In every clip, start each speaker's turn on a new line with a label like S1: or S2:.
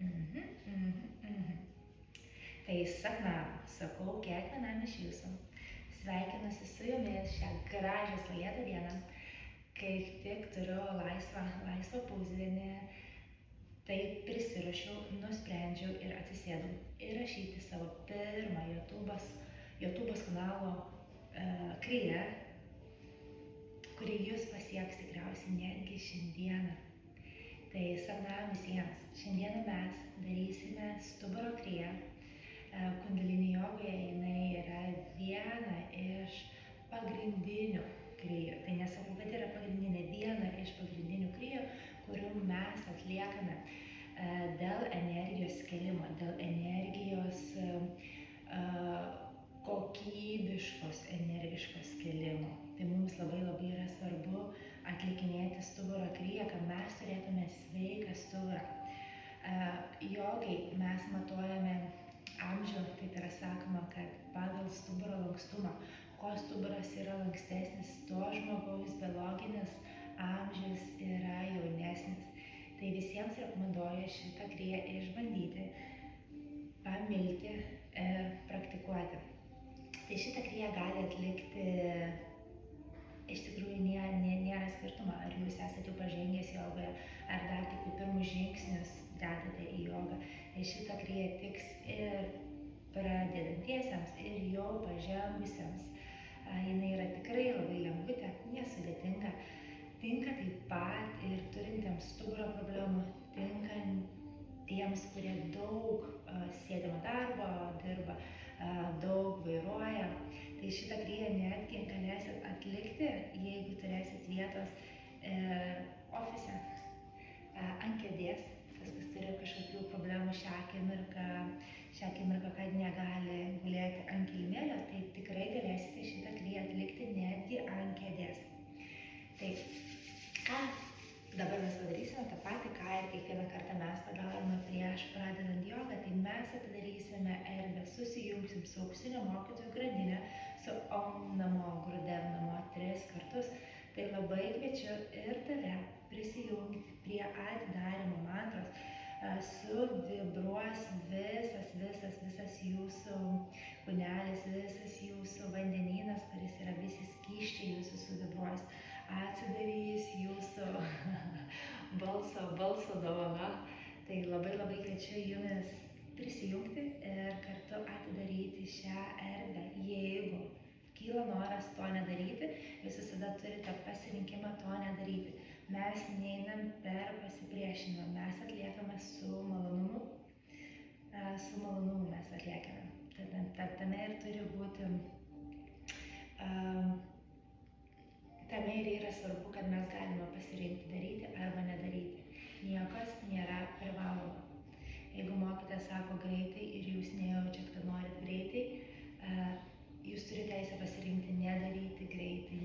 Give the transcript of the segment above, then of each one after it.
S1: Mhm, mhm, mhm. Tai sapnam, sakau kiekvienam iš jūsų. Sveikinuosi su jumis šią gražią saulėtą dieną. Kaip tik turiu laisvą pusdienį, tai prisiruošiau, nusprendžiau ir atsisėdau įrašyti savo pirmą YouTube'os kanalo kriją, kuri jūs pasieks tikriausiai netgi šiandieną. Tai sapnam visiems. Šiandieną mes darysime stuburo kriją. Kundalini jogoje jinai yra viena iš pagrindinių krijų. Tai nesakau, kad yra pagrindinė, viena iš pagrindinių krijų, kurių mes atliekame dėl energijos kėlimo, dėl energijos kokybiškos, energiškos kėlimo. Tai mums labai yra svarbu atlikinėti stuburo kriją, kad mes turėtume sveiką stuburą. Jogai mes matuojame amžių, taip yra sakoma, kad pagal stuburo lankstumą, kuo stuburas yra lankstesnis, tuo žmogaus biologinis amžius yra jaunesnis. Tai visiems rekomenduoju šitą kriją išbandyti, pamilti ir praktikuoti. Tai šitą kriją gali atlikti, iš tikrųjų nėra skirtumo, ar jūs esate jau pažengęs jogoje, ar dar tik pirmus žingsnius dedate į jogą. Tai šitą kriją tiks ir pradedantiesiems, ir jau pažengusiems. Jinai yra tikrai labai lengvutė, nesudėtinga. Tinka taip pat ir turintiems stuburo problemų, tinka tiems, kurie daug sėdimo darbo dirba, daug vairuoja. Tai šitą kriją netgi galėsit atlikti, jeigu turėsit vietos ofise, ant kėdės. Tas, kas turi kažkokių problemų šią akimirką, kad negali gulėti ant kilimėlio, tai tikrai galėsite šitą kriją atlikti netgi ant kėdės. Tai ką dabar mes padarysime tą patį, ką ir kiekvieną kartą mes padarome prieš pradedant jogą, tai mes atidarysime erdvę, susijungsim su auksinio mokytojo grandinė, su Om Namo Gurudev Namo 3 kartus. Tai labai kviečiu ir tave prisijungti prie atidarymo mantros, suvibruos visas jūsų kūnelis, visas jūsų vandenynas, kuris yra visi skysčiai jūsų suvibruos, atsidarys jūsų balso dovana. Tai labai kviečiu jumis prisijungti ir kartu atidaryti šią erdvę. Jeigu kyla noras to nedaryti, jūs visada turite pasirinkimą to nedaryti. Mes neinam per pasipriešinimą, mes atliekame su malonumu. Mes atliekame. Tame ir turi būti, tame ir yra svarbu, kad mes galime pasirinkti daryti arba nedaryti. Niekas nėra privaloma. Jeigu mokytojas sako greitai ir jūs nejaučiat, kad norit greitai, jūs turite teisę pasirinkti nedaryti greitai,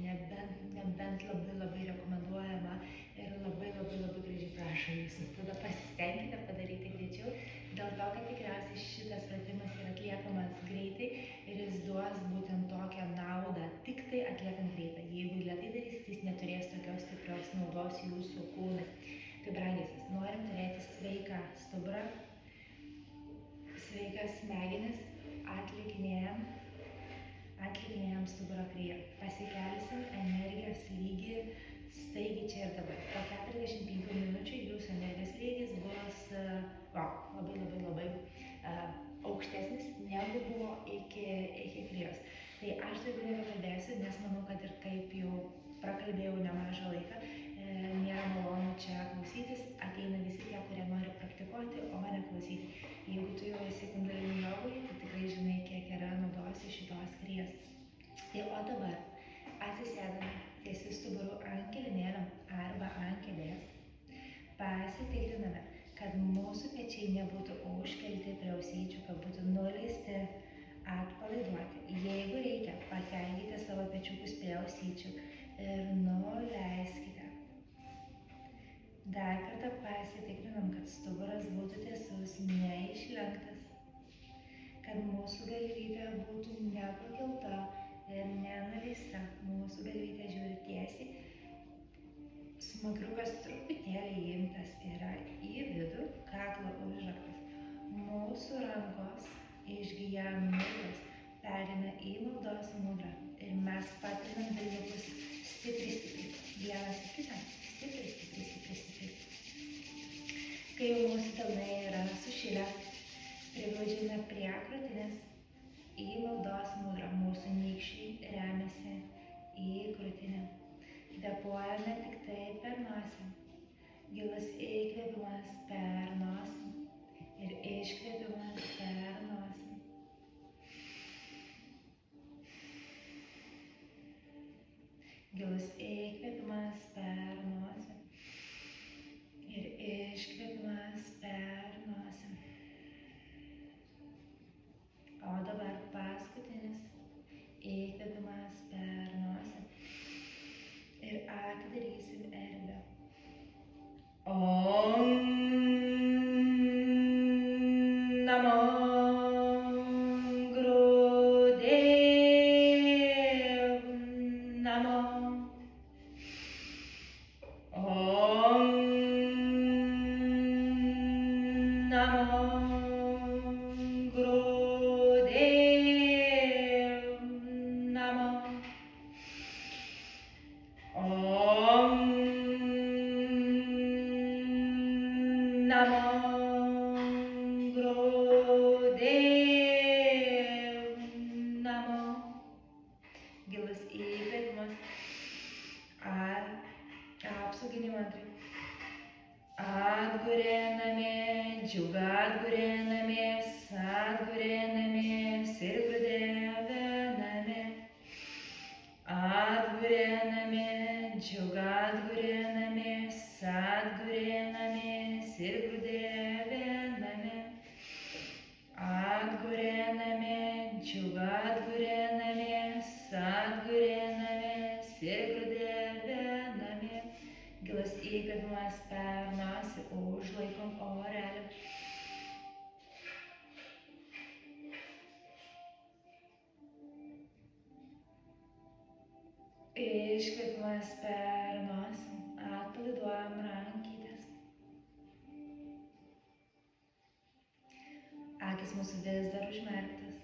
S1: nebent labai rekomenduojama ir labai gražiai prašo jūsų. Tada pasistengkite padaryti greičiau, dėl to, kad tikriausiai šitas pratimas yra atliekamas greitai ir jis duos būtent tokią naudą, tik tai atliekant greitai. Jeigu lėtai darysit, jis neturės tokios stiprios naudos jūsų kūnui. Tai brangiausias, norim turėti sveiką stuburą, sveikas smegenis, atlikinėjam stuburo kriją. Pasikelsim energijos lygį staigiai čia ir dabar. Po 45 minučių jūsų energijos lygis bus labai aukštesnis negu buvo iki krijos. Tai aš daugiau nebekalbėsiu, nes manau, kad ir taip jau prakalbėjau nemažą laiką. Nėra malonu čia klausytis, ateina visi tie, kurie nori praktikuoti, o ne klausyti. Jeigu tu jau esi kundalini jogoje, tai tikrai žinai, kiek yra naudos iš šitos krijos. Tai o dabar atsisėdame tiesiu stuburu ant kilimėlio arba ant kėdės. Pasitikriname, kad mūsų pečiai nebūtų užkelti prie ausyčių, kad būtų nuleisti, atpalaiduoti. Jeigu reikia, pakelkite savo pečiukus prie ausyčių ir nuleiskite. Dar kartą pasitikrinam, kad stuburas būtų tiesus, neišlenktas, kad mūsų galvytė būtų nepakelta ir nenuleista. Mūsų galvytė žiūri tiesiai. Smagriukas truputėlį įimtas yra į vidų, kaklo užraktas. mūsų rankos išgyja nulis, pereina į maldos mudrą ir mes patiriam dalykus stipriai, vienas į kitą, stipriai. Kai jau mūsų delnai yra sušilę, priglaudžiame prie krūtinės į maldos mudrą, mūsų nykščiai remiasi į krūtinę. Kvėpuojame tik tai per nosį. Gilus įkvėpimas per nosį ir iškvėpimas per nosį. Gilus įkvėpimas per nosį ir iškvėpimas per nosį. O dabar paskutinis įkvėpimas per nosį. Ir atidarysim erdvę. Om Namo Gurudev Namo. Om Namo Gurudev Namo. Om Namo Gurudev Namo. Gilus įkvėpimas. Apsauginiai mantrai. Atgurename, džiugadgurename, sadgurename, sirgudevename. Atgurename, džiugadgurename, sadgurename, sirgudevename. Atgurename, džiugadgurename, sadgurename, sirgudevename. Gilus įkvėpimas per nosį, užlaikom orelį. Iškvėpimas per nosį, atpalaiduojam rankytes. Akis mūsų vis dar užmerktas.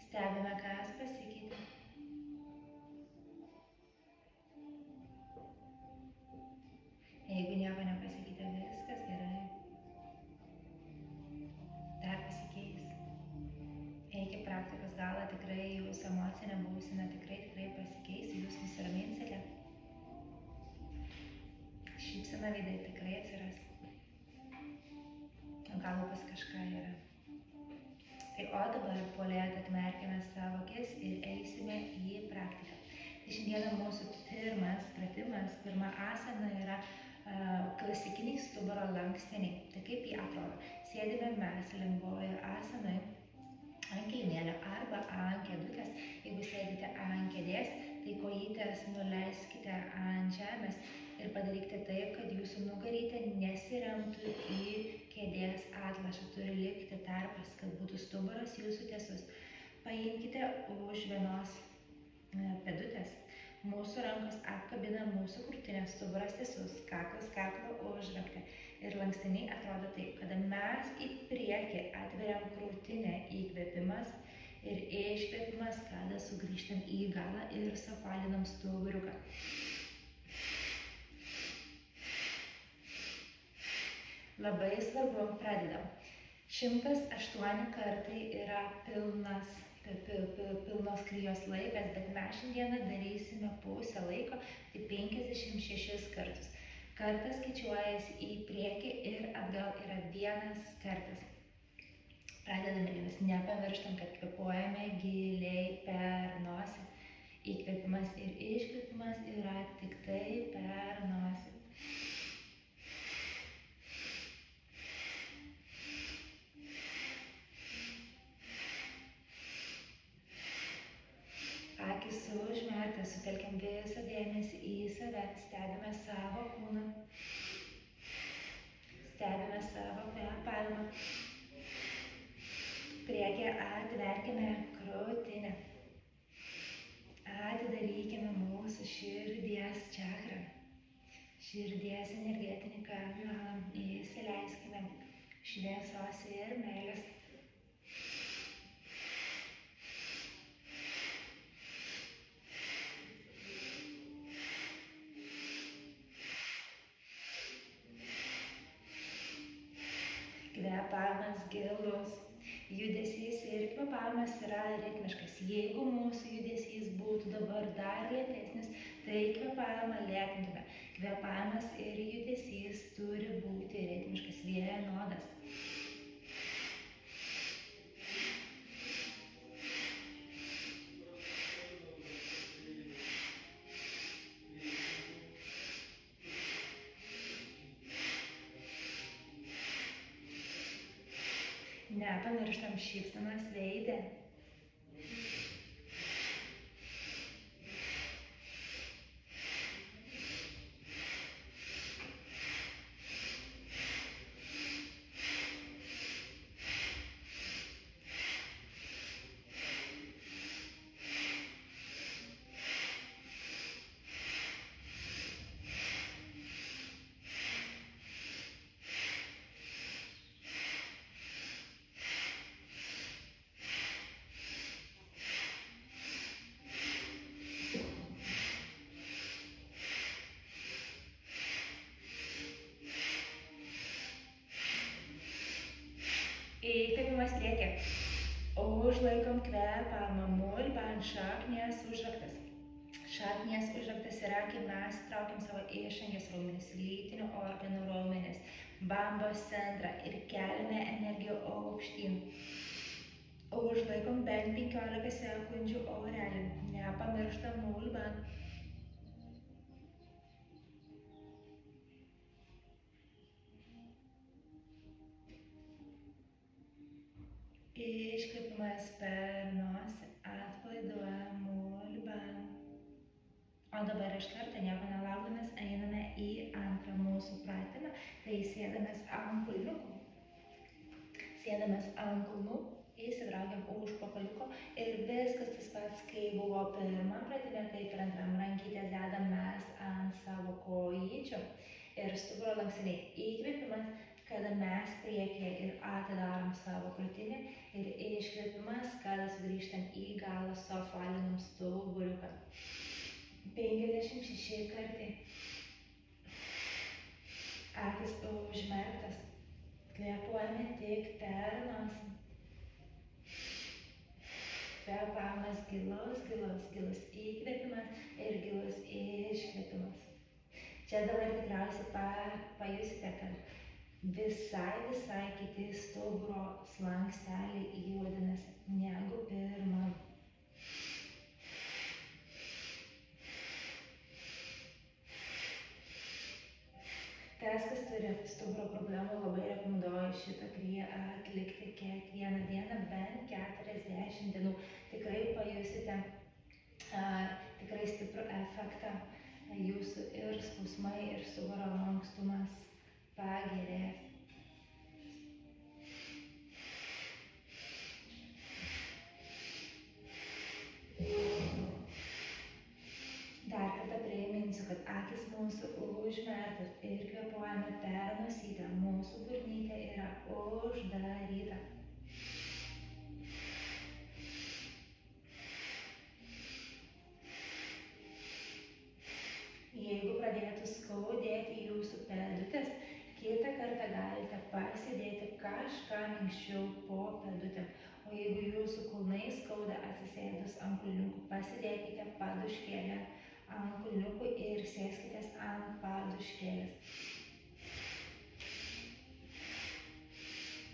S1: Stebime, kas pasikeitė. Jeigu nieko nepasikeitė, viskas gerai. Dar pasikeis. Iki praktikos galo tikrai jūsų emocinė būsena tikrai pasikeis, jūs nusiraminsite. Šypsena veidai tikrai atsiras. Gal pas kažką yra. Tai o dabar po lėto atmerkime savo akis ir eisime į praktiką. Tai šiandieną mūsų pirmas pratimas, pirma asana yra klasikiniai stuburo lankstiniai. Tai kaip jie atrodo? Sėdime mes lengvoje asanai ant kilimėlio arba ant kėdutės. Jeigu sėdite ant kėdės, tai kojytes nuleiskite ant žemės ir padarykite taip, kad jūsų nugarytė nesiremtų į kėdės atlašą. Turi likti tarpas, kad būtų stuburas jūsų tiesus. Paimkite už vienos pėdutės. Mūsų rankos apkabina mūsų krūtinę, stuburas tiesus, kaklas kaklo užrakte. Ir lankstiniai atrodo taip, kada mes į priekį atveriam krūtinę, įkvėpimas ir iškvėpimas, kada sugrįžtam į galą ir suapvalinam stuburiuką. Labai svarbu, pradedam. 108 kartai yra pilnos klijos laikas, bet mes šiandieną darysime pusę laiko, tai 56 kartus. Kartas skaičiuojasi į priekį ir atgal yra vienas kartas. Pradedame, nes nepamirštam, kad kvėpuojame giliai per nosį. Įkvėpimas ir iškvėpimas yra tik tai per nosį. Akis užmerktas, sutelkiam visą dėmesį į save, stebime savo kūną, stebime savo kvėpavimą. Priekį atverkime krūtinę, atidarykime mūsų širdies čakrą, širdies energetinį kanalą, įsileiskime šviesos ir meilės. Kvėpavimas gilus, judesys ir kvėpavimas yra ritmiškas. Jeigu mūsų judesys būtų dabar dar lėtesnis, tai kvėpavimą lėtintume. Kvėpavimas ir judesys turi būti ritmiškas, vienodas. Nepamirštam šypsenos veide. Įkvėpimas priekį. Užlaikom kvėpavimą, mulban, šaknies užraktas. Šaknies užraktas yra, kai mes traukiam savo išangės raumenis, lytinių organų raumenis, bambos centrą ir keliame energiją aukštyn. Užlaikom bent 15 sekundžių orelį. Nepamirštam mulban. Iškvėpimas per nosį, atpalaiduojam mulban. O dabar iš karto nieko nelaukdamas einame į antrą mūsų pratimą. Tai sėdamės ant kulniukų. Sėdamės ant kulnų, įsitraukiam už pakaliuko ir viskas tas pats, kai buvo pirmam pratime, taip ir antram. Rankytės dedam mes ant savo kojyčių ir stuburo lankstinai. Įkvėpimas, kada mes priekyje ir atidarom savo krūtinę ir iškvėpimas, kada sugrįžtam į galą su apvalinam stuburiuką. 56 kartai. Akis užmerktas. Kvėpuojame tik per nosį. Kvėpavimas gilus, gilus, gilus įkvėpimas ir gilus iškvėpimas. Čia dabar tikriausiai pajusite, kad visai kiti stuburo slanksteliai judinasi negu pirmam. Tas, kas turi stuburo problemų, labai rekomenduoju šitą kriją atlikti kiekvieną dieną, bent 40 dienų. Tikrai pajusite tikrai stiprų efektą. Jūsų ir skausmai, ir stuburo lankstumas pagerės. Dar kartą priminsiu, kad akis mūsų užmerktos ir kvėpuojame per nosytę. Mūsų burnytė yra uždaryta. Jeigu pradėtų skaudėti jūsų pėdutės, kitą kartą galite pasidėti kažką minkščiau po pėdutėm. O jeigu jūsų kulnai skauda atsisėdus ant kulniukų, pasidėkite paduškėlę ant kulniukų ir sėskitės ant paduškėlės.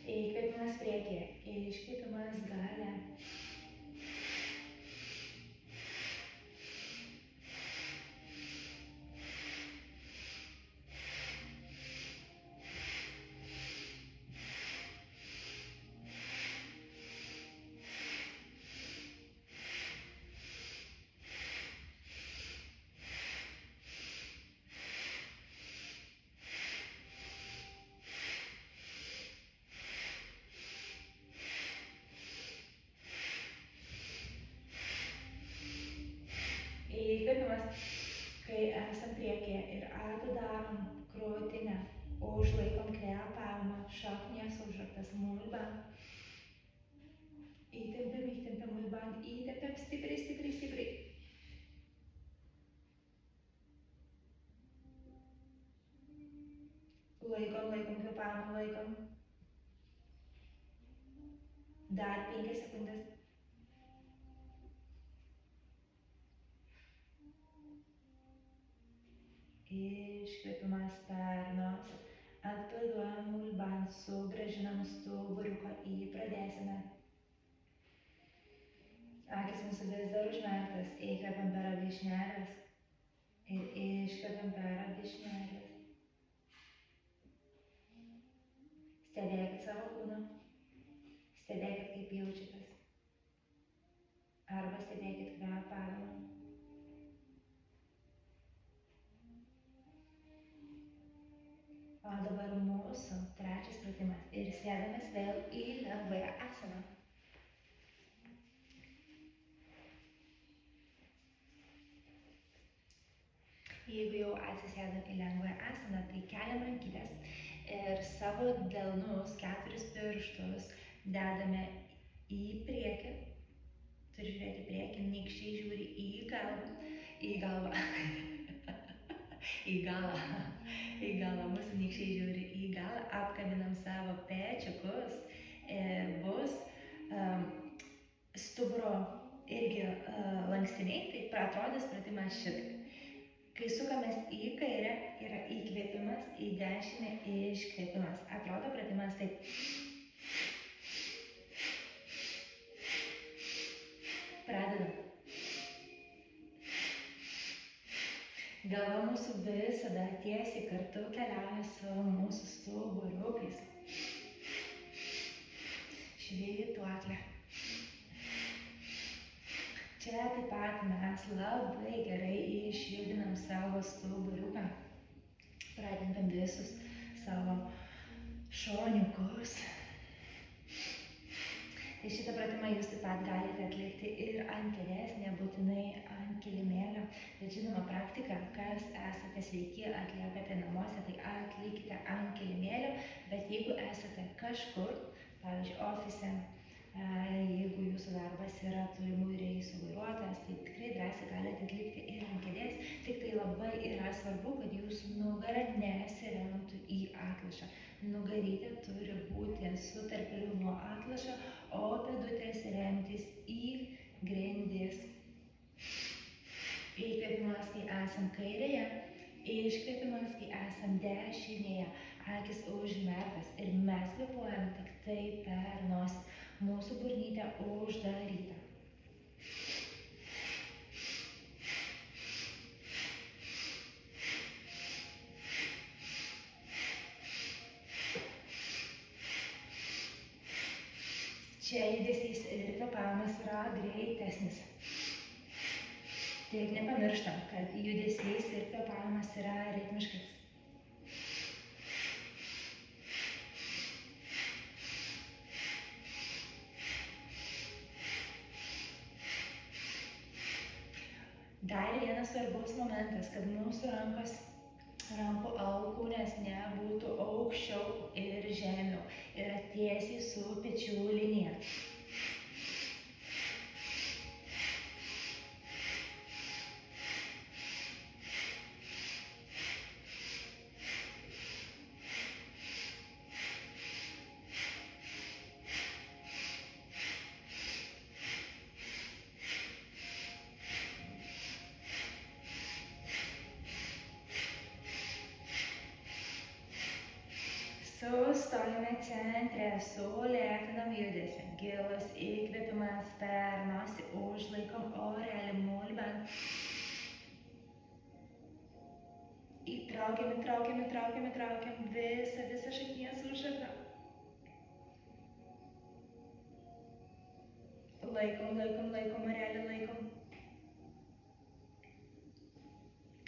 S1: Įkvėpimas priekyje, iškvėpimas gale. Laikom kvėpavimą, šaknies užraktas mulban. Įtempiam mulban, įtempiam stipriai, stipriai, stipriai. Laikom kvėpavimą, laikom. Dar 5 sekundės. Iškvėpimas per nosį. Atpalaiduojam mulban, sugrąžinam stuburiuką į pradėsime. Akis mūsų vis dar užmerktas. Įkvepiam per abi šnerves ir iškvepiam per abi šnerves. Stebėkit savo kūną. Stebėkit, kaip jaučiatės. Arba stebėkit kvėpavimą. O dabar mūsų trečias pratimas. Ir sėdamės vėl į lengvąją asaną. Jeigu jau atsisėdam į lengvąją asaną, tai keliam rankytes ir savo delnus, 4 pirštus dedame į priekį. Turi žiūrėti į priekį, nykščiai žiūri į galvą. Į galvą. Mūsų nykščiai žiūri į galvą. Apkabinam savo pečiukus ir bus stuburo irgi lankstiniai, tai atrodys pratimas šitaip. Kai sukamės į kairę, yra įkvėpimas, į dešinę iškvėpimas. Atrodo pratimas taip. Pradedam. Galva mūsų visada tiesiai kartu keliauja su mūsų stuburiukais. Švytuoklė. Čia taip pat mes labai gerai išjudinam savo stuburiuką. Pradedam visus savo šoniukus. Tai šitą pratimą jūs taip pat galite atlikti ir ant kėdės, nebūtinai ant kilimėlio. Bet žinoma, praktika, kas esate sveiki, atliekate namuose, tai atlikite ant kilimėlio. Bet jeigu esate kažkur, pavyzdžiui, ofise, jeigu jūsų darbas yra tolimųjų reisų vairuotojas, tai tikrai drąsiai galite atlikti ir ant kėdės. Tik tai labai yra svarbu, kad jūsų nugara nesiremtų į atlošą. Nugarytė turi būti su tarpeliu nuo atlošo, o pėdutės remtis į grindis. Įkvėpimas, kai esam kairėje, iškvėpimas, kai esam dešinėje. Akis užmerktas ir mes kvėpuojam tik tai per nosį. Mūsų burnytė uždaryta. Čia judesys ir kvėpavimas yra greitesnis. Tik nepamirštam, kad judesys ir kvėpavimas yra ritmiškas. Dar vienas svarbus momentas, kad mūsų rankų alkūnės nebūtų aukščiau ir žemiau. Yra tiesiai su pečių linija. Sustojame centre, sulėtinam judesį. Gilus įkvėpimas per nosį, užlaikom orelį mulban. Įtraukiam visą šaknies užraktą. Laikom orelį, laikom.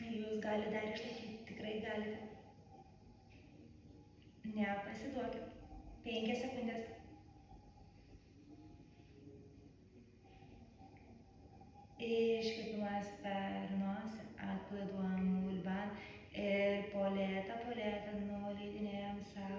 S1: Jūs galite dar išlaikyti, tikrai galite. Nepasiduokit. 5 sekundės. Iškvėpimas per nosį, atpalaiduojam mulban ir po lėtą nuleidinėjam savo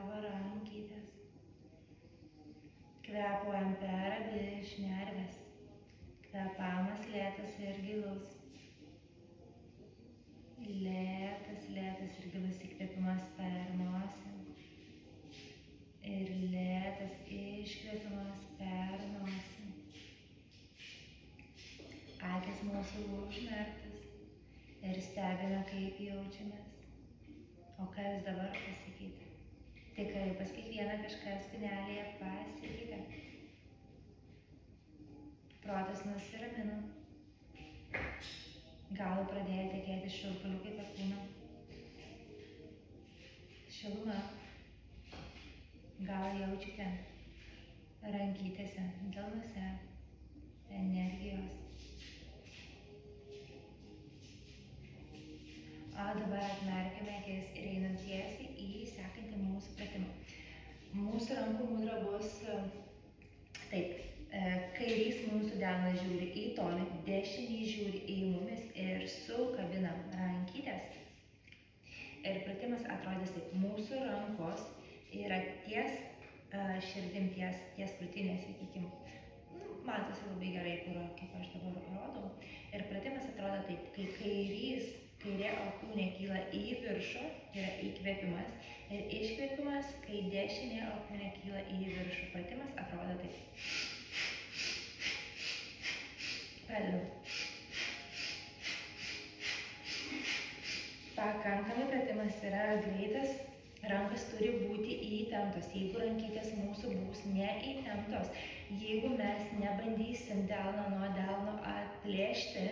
S1: mūsų užmerktas ir stebime, kaip jaučiamės. O kas dabar pasikeitė? Tikrai pas kiekvieną kažkas kūnelėje pasikeitė. Protas nusiramino. Gal pradėjo tekėti šiurpuliukai per kūną. Šiluma. Gal jaučiate rankytėse, delnuose energijos. O dabar atmerkime akis ir einam tiesiai į sekantį mūsų pratimą. Mūsų rankų mudra bus taip. Kairys mūsų delnas žiūri į tolį, dešinys žiūri į mumis ir sukabinam rankytės. Ir pratimas atrodys taip. Mūsų rankos yra ties širdim, ties krūtinės, sakykim. Matosi labai gerai, kaip aš dabar rodau. Ir pratimas atrodo taip, kai kairė alkūnė kyla į viršų, yra įkvėpimas. Ir iškvėpimas, kai dešinė alkūnė kyla į viršų. Pratimas atrodo taip. Pradedam. Pakankamai pratimas yra greitas, rankas turi būti įtemptos. Jeigu rankytės mūsų bus neįtemptos, jeigu mes nebandysim delno nuo delno atplėšti,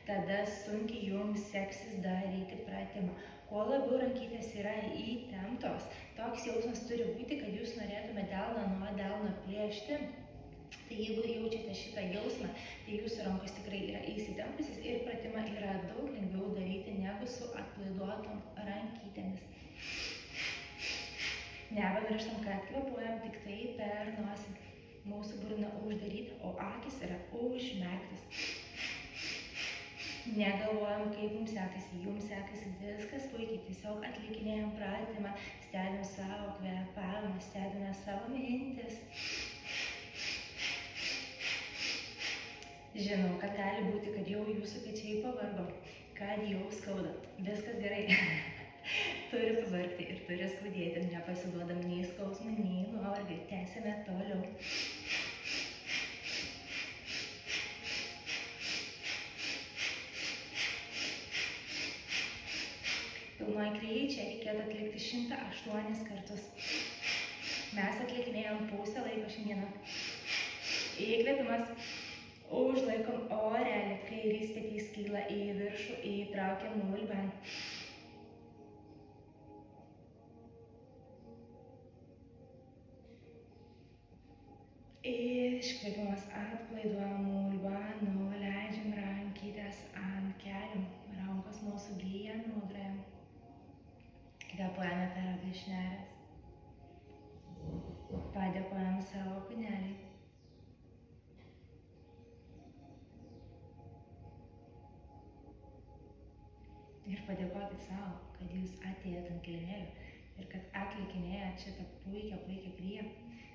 S1: tada sunkiai jums seksis daryti pratimą. Kuo labiau rankytės yra įtemptos, toks jausmas turi būti, kad jūs norėtume delną nuo delno plėšti. Tai jeigu jaučiate šitą jausmą, tai jūsų rankos tikrai yra įsitempusios ir pratimą yra daug lengviau daryti negu su atplaiduotom rankytėmis. Nepamirštam, kad kvėpuojam tik tai per nosį. Mūsų burna uždaryta, o akys yra užmerktos. Negalvojam, kaip mums sekasi, jums sekasi viskas puikiai, tiesiog atlikinėjam pratimą, stebim savo kvėpavimą, stebime savo mintis. Žinau, kad gali būti, kad jau jūsų pečiai pavargo, kad jau skauda. Viskas gerai. Turi pavargti ir turi skaudėti, nepasiduodam nei skausmui, nei nuovargiui. Tęsime toliau. Pilnoj kryjai čia reikėtų atlikti 108 kartus. Mes atlikinėjom pusę laiko šiandieną. Įkvėpimas. Užlaikom orelį, kairys petys kyla į viršų, įtraukiam mulbą. Iškvėpimas, atplaiduojam mulbą, nuleidžiam rankytės ant kelių. Rankos mūsų gyja mudroje. Kvėpuojame per abi šnerves. Padėkojam savo kūneliui. Ir padėkokit savo, kad jūs atėjot ant kilimėlio ir kad atlikinėjat šitą puikią kryją,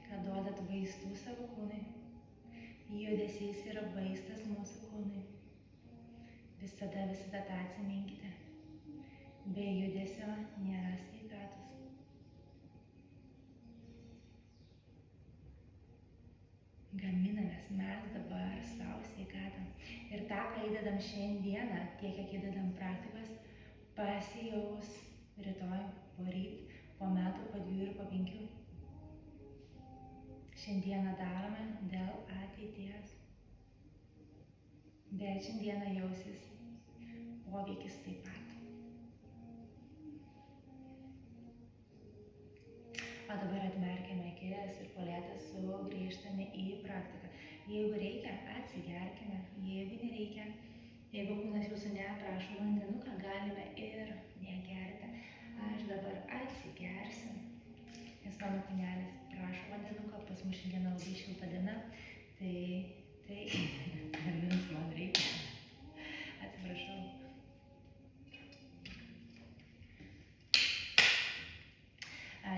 S1: kad duodat vaistų savo kūnui. Judesys yra vaistas mūsų kūnui. Visada tą atsiminkite. Be judesio nėra sveikatos. Gaminamės mes dabar savo sveikatą. Ir tą, ką įdedam šiandieną, tiek, kiek įdedam praktikos, pasijaus rytoj, poryt, po metų, po 2 ir po 5. Šiandieną darome dėl ateities. Bet šiandieną jausis poveikis taip pat. O dabar atmerkime akis ir po lėto sugrįžtame į praktiką. Jeigu reikia, atsigerkime. Jeigu nereikia, jeigu kūnas jūsų neprašo vandenuką, galime ir negerti. Aš dabar atsigersiu, nes mano kūnelis prašo vandenuką, pas mus šiandieną labai šilta diena, tai vandens man reikia. Atsiprašau.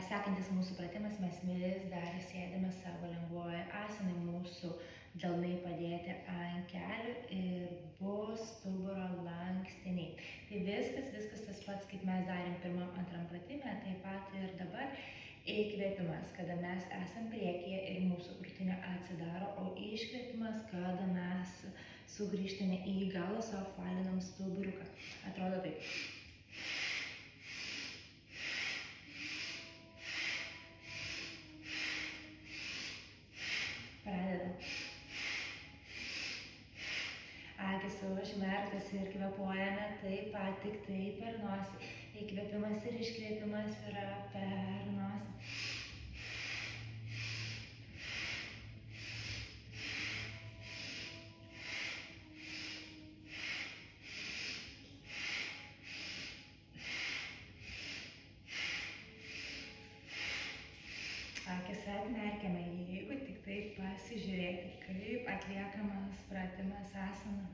S1: Sekantis mūsų pratimas, mes vis dar sėdime savo lengvoje asanai, mūsų delnai padėti ant kelių ir bus stuburo lankstiniai. Tai viskas tas pats, kaip mes darėm pirmam, antram pratime, taip pat ir dabar. Įkvėpimas, kada mes esam priekyje ir mūsų krūtinė atsidaro, o iškvėpimas, kada mes sugrįžtame į galą, suapvalinam stuburiuką. Atrodo taip. Pradedam. Akis užmerktas ir kvėpuojame taip pat, tik tai per nosį. Įkvėpimas ir iškvėpimas yra per nosį. Akis atmerkiame, jeigu tik tai pasižiūrėti, kaip atliekamas pratimas asana.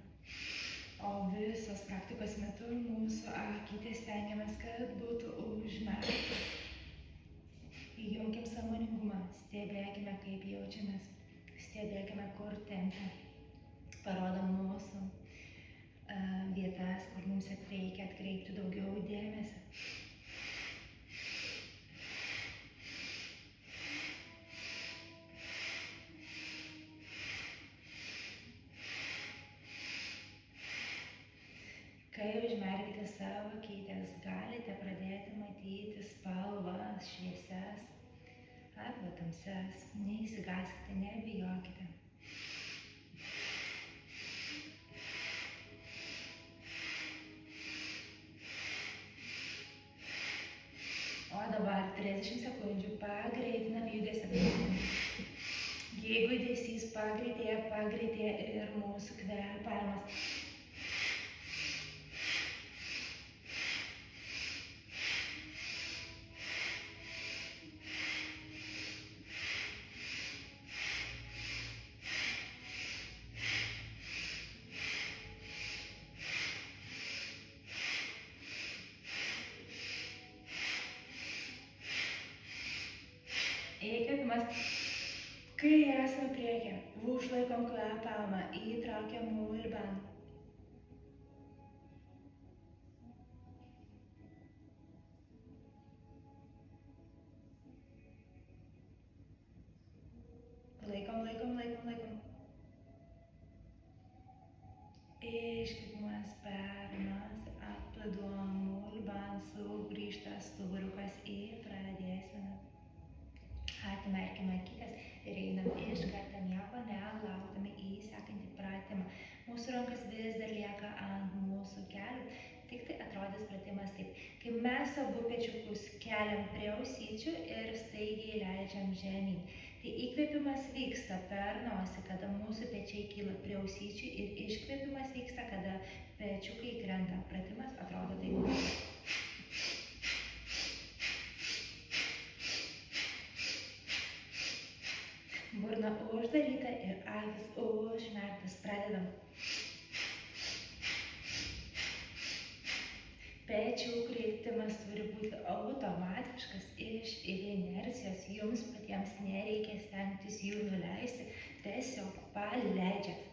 S1: O visos praktikos metu mūsų akytės stengiamės, kad būtų užmerktos. Įjunkim sąmoningumą, stebėkime, kaip jaučiamės, stebėkime, kur tempia. Parodom mūsų vietas, kur mums reikia atkreipti daugiau dėmesio. Kai užmerkite savo akytes, galite pradėti matyti spalvas, šviesias arba tamsias. Neįsigaskite, nebijokite. O dabar 30 sekundžių pagreitinam judesį. Jeigu judesys pagreitėja ir mūsų kvėpavimas. Įkvėpimas, kai esame priekyje, užlaikom kvėpavimą, įtraukiam mulbą. Laikom. Iškvėpimas per nosį, atpėduojam mulbą, sugrįžta stuburiukas į pradėseną. Atmerkime akytes ir einam iš karto, nieko nelaukdami į sekantį pratimą. Mūsų rankas vis dar lieka ant mūsų kelių, tik tai atrodys pratimas taip. Kai mes abu pečiukus keliam prie ausyčių ir staigiai leidžiam žemyn. Tai įkvėpimas vyksta per nosį, kada mūsų pečiai kyla prie ausyčių, ir iškvėpimas vyksta, kada pečiukai krenta. Pratimas atrodo taip. Burna uždaryta ir akys užmerktas. Pradedam. Pečių kritimas turi būti automatiškas iš inercijos. Jums patiems nereikia stengtis jų nuleisti, tiesiog paleidžiat.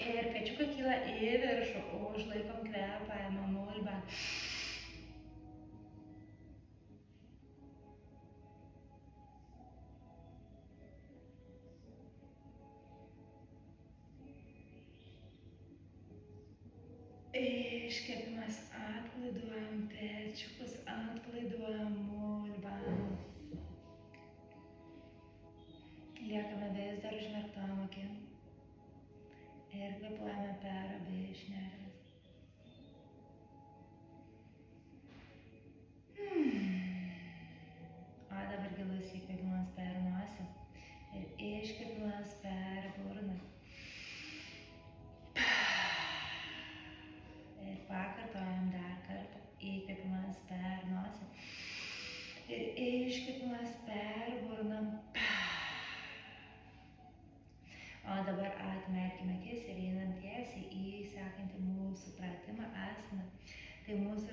S1: Ir pečiukai kyla į viršų, užlaikom kvėpavimą, mulbą. Iškvėpimas,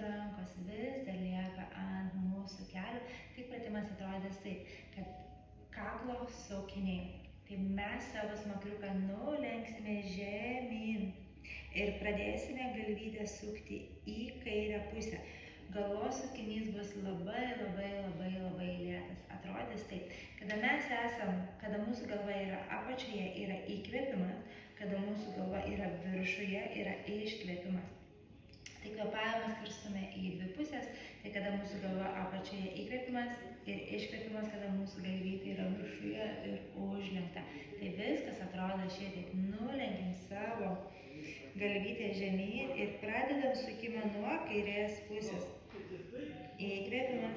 S1: rankos vis dar lieka ant mūsų kelių. Tai pratimas atrodys taip, kad kaklo saukiniai. Tai mes savo smakriuką nulenksime žemyn ir pradėsime galvytę sukti į kairę pusę. Galvos sukinys bus labai lėtas. Atrodys taip, kada mūsų galva yra apačioje, yra įkvėpimas, kada mūsų galva yra viršuje, yra iškvėpimas. Tai kvėpavimas skirstome į dvi pusės, tai kada mūsų galva apačioje įkvėpimas ir iškvėpimas, kada mūsų galvytė yra viršuje ir užlenkta. Tai viskas atrodo šitaip, nulenkim savo galvytę žemyn ir pradedam sukimą nuo kairės pusės. Įkvėpimas.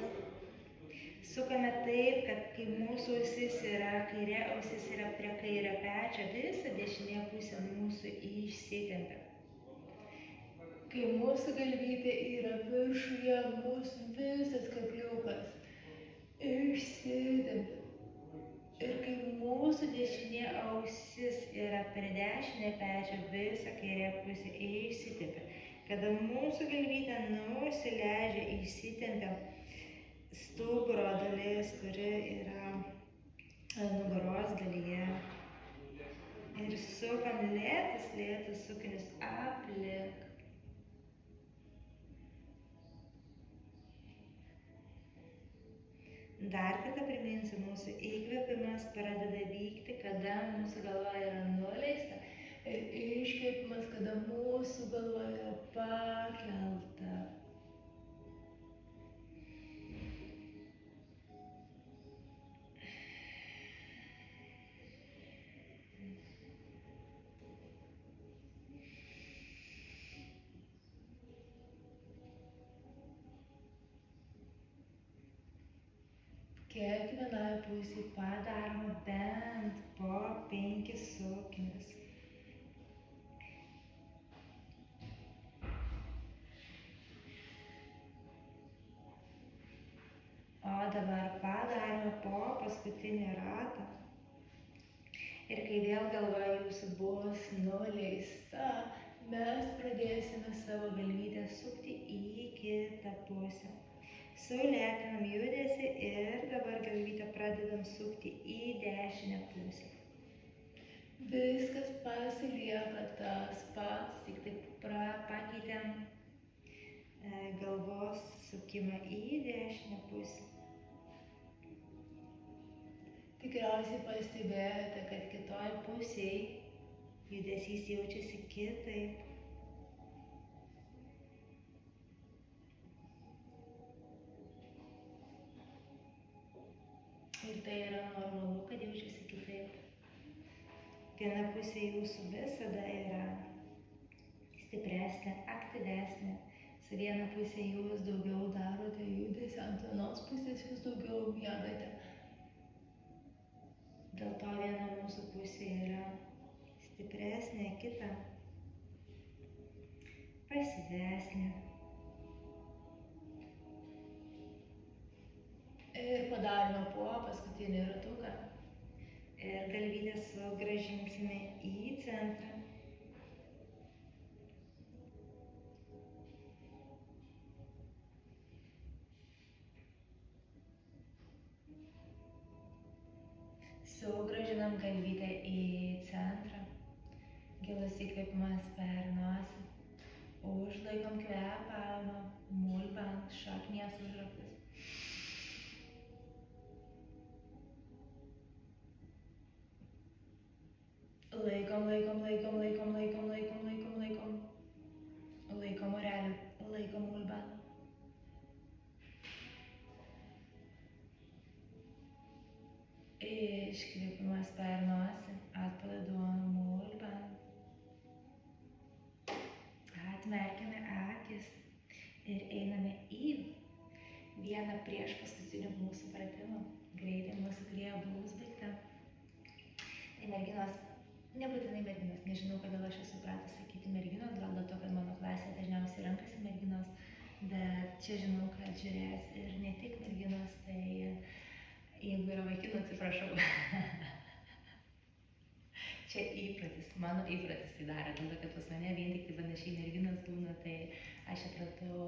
S1: Sukame taip, kad kai mūsų ausis yra, kairė ausis yra prie kairio pečio, visa dešinė pusė mūsų išsitempia. Kai mūsų galvytė yra viršuje, mūsų visas kakliukas išsitempia. Ir kai mūsų dešinė ausis yra prie dešinė pečio, visa kairė pusė išsitempia. Kada mūsų galvytė nusileidžia, išsitempia stuburo dalis, kuri yra nugaros dalyje. Ir sukam lėtus sukinius aplink. Dar kartą priminsiu, mūsų įkvėpimas pradeda vykti, kada mūsų galva yra nuleista. Ir iškvėpimas, kada mūsų galva yra pakelta. Kiekvienai pusei padaroma bent po 5 sukinius. O dabar padarome po paskutinį ratą. Ir kai vėl galva jūsų bus nuleista, mes pradėsime savo galvytę sukti į kitą pusę. Sulėtinam judesį ir dabar galvytę pradedam sukti į dešinę pusę. Viskas pasilieka tas pats, tik taip pakeitėm galvos sukimą į dešinę pusę. Tikriausiai pastebėjote, kad kitoj pusėj judesys jaučiasi kitaip. Ir tai yra normalu, kad jaučiasi kitaip. Viena pusė jūsų visada yra stipresnė, aktyvesnė. Su viena pusė jūs daugiau darote judesį, ant vienos pusės jūs daugiau miegate. Dėl to viena mūsų pusė yra stipresnė, kita pasyvesnė. Ir padarome po paskutinį ratuką. Ir galvytę sugrąžinsime į centrą. Sugrąžinam galvytę į centrą. Gilus įkvėpimas per nosį. Užlaikom kvėpavimą, mulbant šaknies užraktus. Laikom. Laikom orelį, laikom mulbant. Iškvėpimas per nosį, atpalaiduojam mulbant. Atmerkiame akis ir einame į vieną prieš paskutinių mūsų pratimų. Greitai mūsų krija bus baigta. Tai merginos, nebūtinai merginos, nežinau, kodėl aš esu pratus sakyti merginos, gal dėl to, kad mano klasėje dažniausiai renkasi merginos, bet čia žinau, kad žiūrės ir ne tik merginos, tai jeigu yra vaikinų, atsiprašau. Čia įpratis, mano įpratis tai daro, dėl to, kad pas mane vien tik tai panašiai merginos būna, tai aš atradau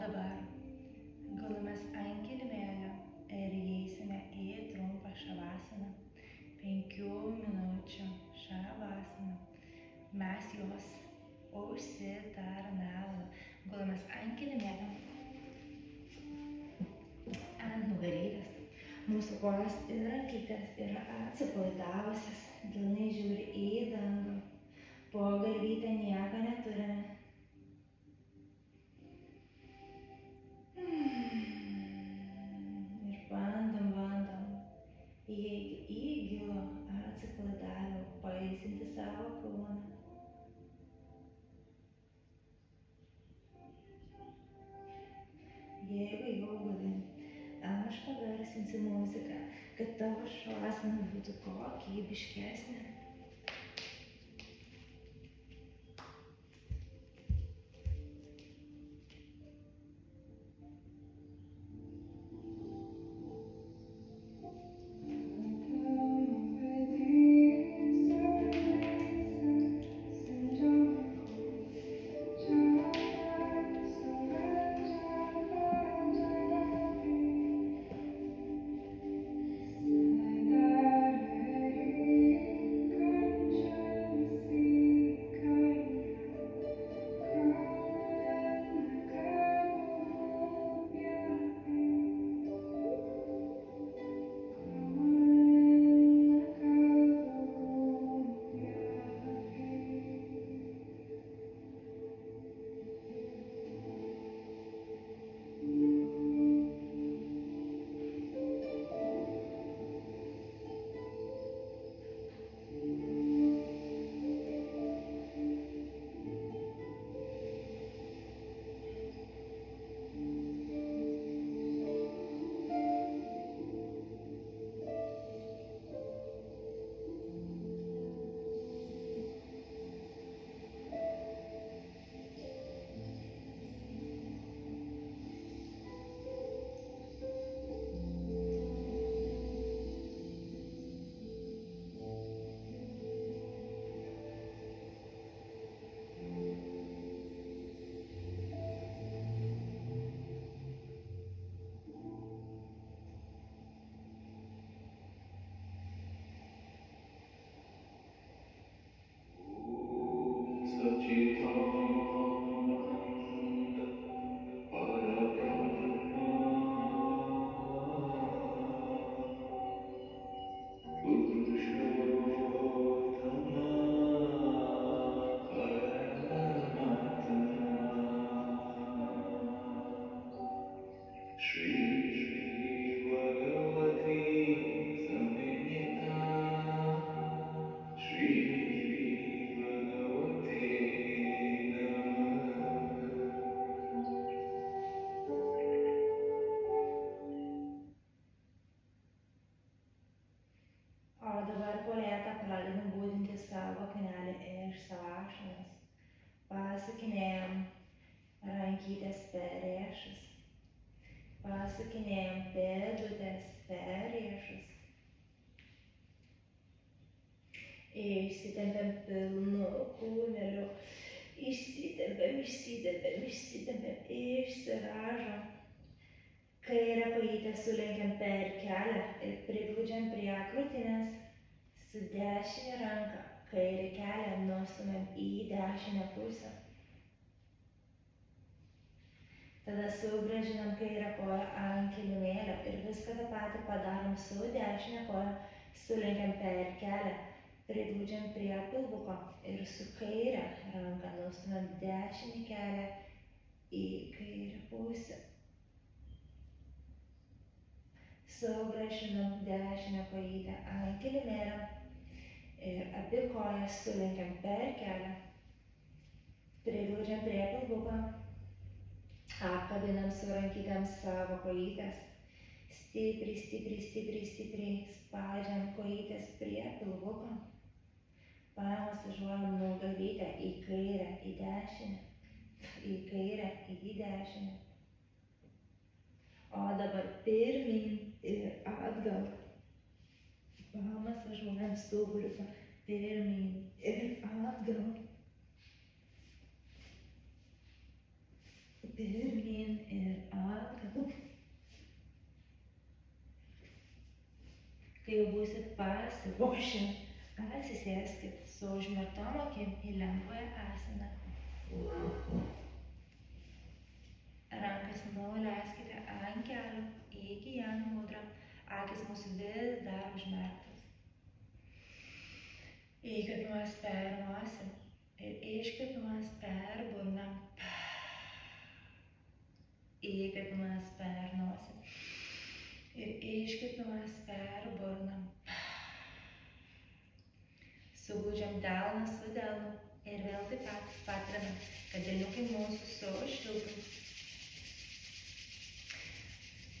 S1: dabar gulomės ant kilimėlio ir įeisime į trumpą šavasaną. 5 minučių šavasaną. Mes juos užsitarnavome. Gulomės ant kilimėlio, ant nugarytės. Mūsų kojos ir rankytės yra atsipalaidavusios, delnai žiūri į dangų. Po galvytę nieko neturime. Ir bandom įeiti į gilų atsipalaidavimą, pailsinti savo kūną. Jeigu jau guli, aš pagarsinsiu muziką, kad tavo šavasana būtų kokybiškesnė. O dabar po lėtą pradedam budinti savo kūnelį iš savašanos. Pasukinėjam rankytės per riešus. Pasukinėjam pėdutės per riešus. Išsitempiam pilnu kūneliu. Išsitempiam, išsiražom. Kairę kojytę sulenkiam per kelią ir priglaudžiam prie krūtinės. Su dešinė ranka kairę kelią nustumiam į dešinę pusę. Tada sugrąžinam kairę koją ant kilimėlio ir viską tą patį padarom su dešinė koja. Sulenkiam per kelią, priglaudžiam prie pilvuko ir su kairę ranką nustumiam dešinį kelią į kairę pusę. Sugrąžinam dešinę kojytę ant kilimėlio ir abi kojas sulenkiam per kelią. Priglaudžiam prie pilvuko. Apkabinam su rankytėm savo kojytes. Stipriai spaudžiam kojytes prie pilvuko. Pamasažuojam nugarytę į kairę, į dešinę. Į kairę, į dešinę. O dabar pirmyn ir atgal. Pamasažuojam stuburą. Pirmyn ir atgal. pirmyn ir atgal. Kai jau būsit pasiruošę, atsisėskit su užmerktom akim į lengvąją asaną. Rankas nuleiskite ant kelių iki Jano mudra. Akys mūsų vis dar užmerktos. Įkvėpimas per nosį ir iškvėpimas per burną. Įkvėpimas per nosį ir iškvėpimas per burną. Sugūdžiam delną su delnu ir vėl taip pat patiriame, kad delniukai mūsų sušiltų.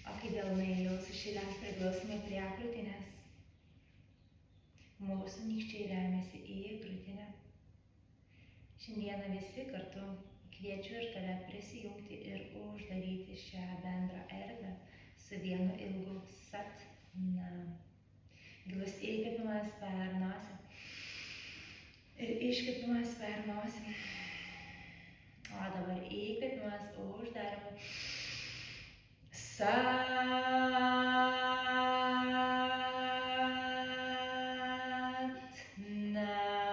S1: O kai delnai jau sušilę, priglausime prie krūtinės. Mūsų nykščiai remiasi į krūtinę. Šiandieną visi kartu kviečiu ir tave prisijungti ir uždaryti šią bendrą erdvę su vienu ilgu sat nam. Gilus įkvėpimas per nosį ir iškvėpimas per nosį. O dabar įkvėpimas uždarimu. Sat nam.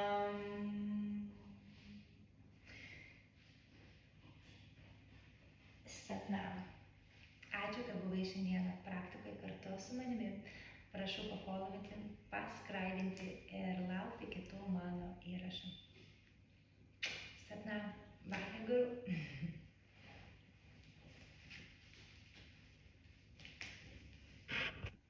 S1: Sat nam. Ačiū, kad buvai šiandieną praktikoje kartu su manimi. Prašau pafollowinti, paskraidinti ir laukti kitų mano įrašų. Sat nam. Vaheguru.